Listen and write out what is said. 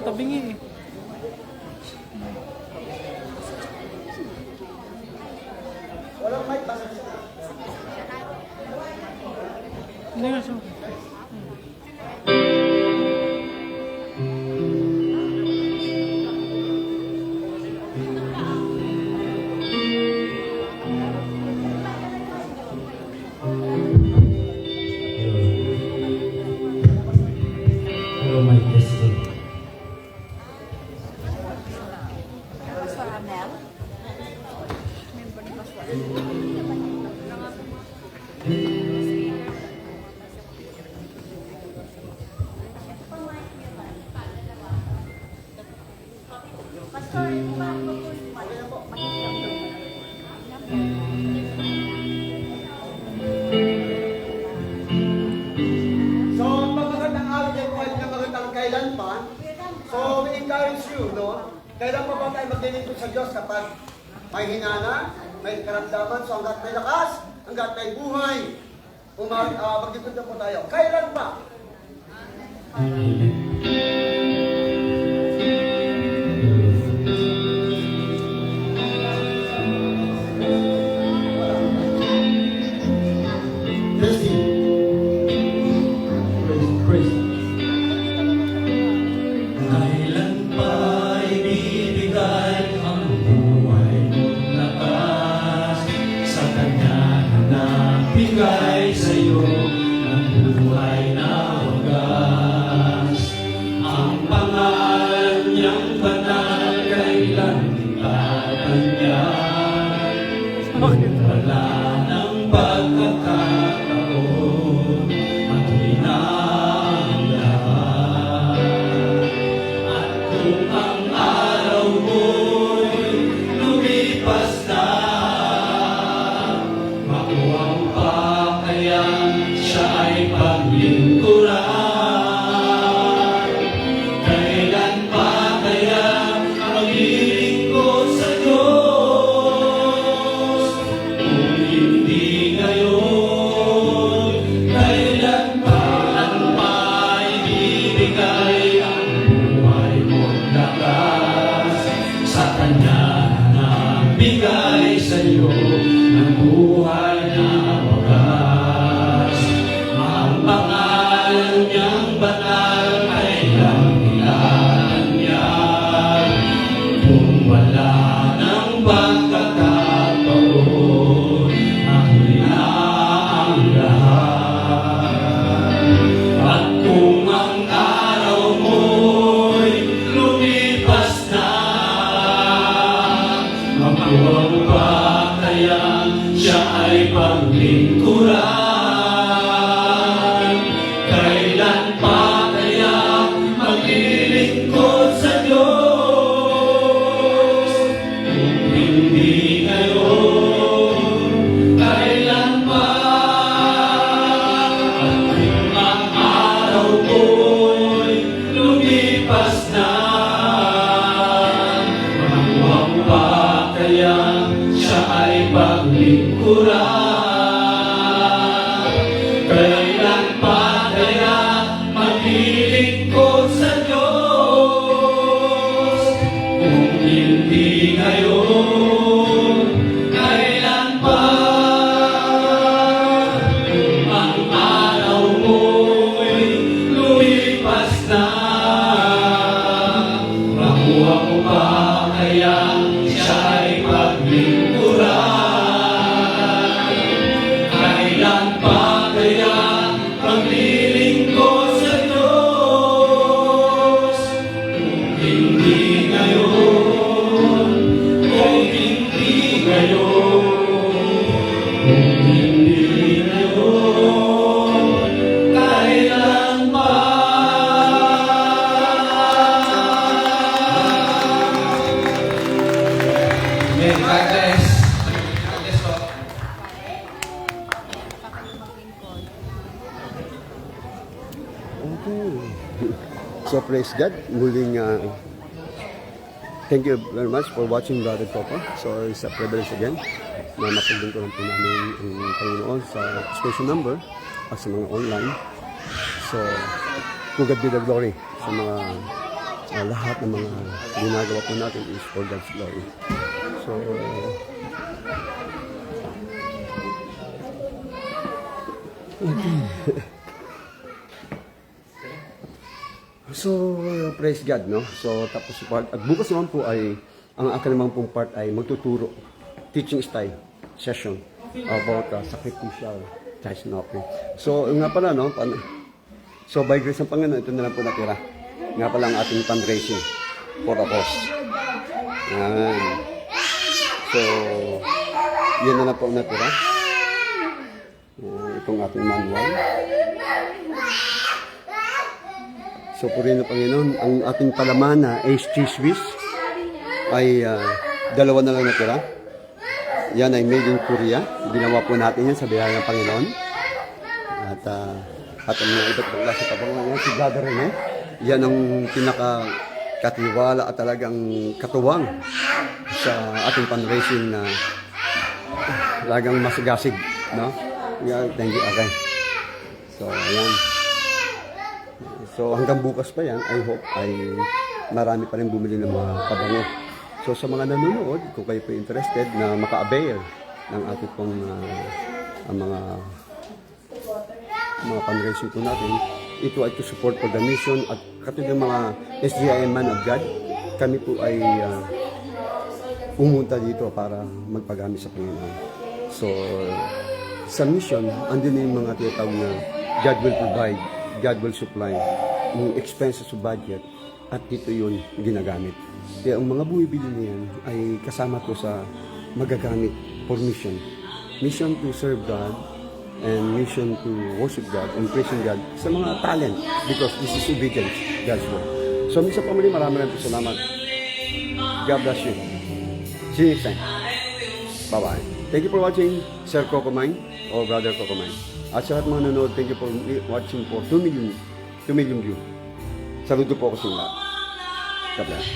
Tabingi eh. Walang mic ba? Hindi nga siya. Hello, my testing. So, magandang araw din po na magandang kailan pa. So, we encourage you, no? Kailan pa ba tayo maglilingkod sa Diyos kapag may hinana, may karamdaman, so hanggat may lakas, hanggat may buhay, maglingkod na po tayo. Kailan pa? Testing. Praise. Kailan pa ibibigay ang buhay mong lakas sa Kanya na nagbigay sa'yo ng buhay na wagas? Ang pangalan niyang banal kailan itatanyag? Wala ng pagkakataon, matuloy na ang lahat. At kung ang araw mo'y lumipas na, makuha mo pa kaya siya ay paglingkuran? Kailan pa kaya maglilingkod sa Diyos? Kung hindi ngayon, kailan pa ibibigay ang buhay mong lakas sa Kanya na nagbigay sa'yo ng buhay na wagas? Ang pangalan niyang banal kailan itatanyag? Kung wala ng pagkakataon, matuloy na ang lahat. At kung ang araw mo'y lumipas na, makuha mo pa kaya siya ay paglingkuran? Kailan pa kaya maglilingkod sa Diyos? Kung hindi ngayon, kailan pa? At kung ang araw mo'y lumipas na, makuha mo pa kaya siya ay paglingkuran? Kailan pa kaya maglilingkod sa Diyos? Kung hindi ngayon, kailan pa? Kung ang araw mo'y lumipas na, makuha mo pa kaya siya ay paglingkuran? So praise God. Muling thank you very much for watching Brother Coco. So it's a privilege again na mapaglingkuran po namin ang Panginoon sa station number at sa mga online. So to God be the glory sa mga lahat ng mga ginagawa po natin is for God's glory. So So, praise God, no? So, tapos part. At bukas naman po ay, ang akin naman pong part ay magtuturo, teaching style session about sacrificial tithes and offering. So, nga pala, no? So, by grace ng Panginoon, ito na lang po natira. Nga pala ang ating fundraising for a cause. Yan. So, yan na lang po natira. Itong ating manual. So, purihin ng Panginoon, ang ating palaman na HT Swiss ay dalawa na lang natira. Yan ay made in Korea. Ginawa po natin yan sa biyaya ng Panginoon. At ang mga iba't ibang klase pa po yan, si Brother Rene. Yan ang pinaka-katiwala at talagang katuwang sa ating fundraising na talagang masigasig. No? Yeah, thank you, okay. So, ayan. So hanggang bukas pa yan, I hope ay marami pa rin bumili ng mga pabango. So sa mga nanonood, kung kayo po interested na maka-avail ng ating pong mga fundraising po natin, ito ay to support for the mission at katulad ng mga SGIM Man of God, kami po ay pumunta dito para magpagamit sa Panginoon. So sa mission, andun yung mga tinatawag na God will provide, God will supply, yung expenses sa budget, at dito yun ginagamit. Kaya ang mga bumibili niyan ay kasama to sa magagamit for mission. Mission to serve God, and mission to worship God, and praising God sa mga talent, because this is obedience, God's word. So, minsan pa muli, maraming salamat. God bless you. See you next time. Bye-bye. Thank you for watching, Sir Coco Mine, or Brother Coco Mine. At sa lahat mga nanonood, thank you for watching for 2 million view. Saludo po ako sa inyo lahat. God bless.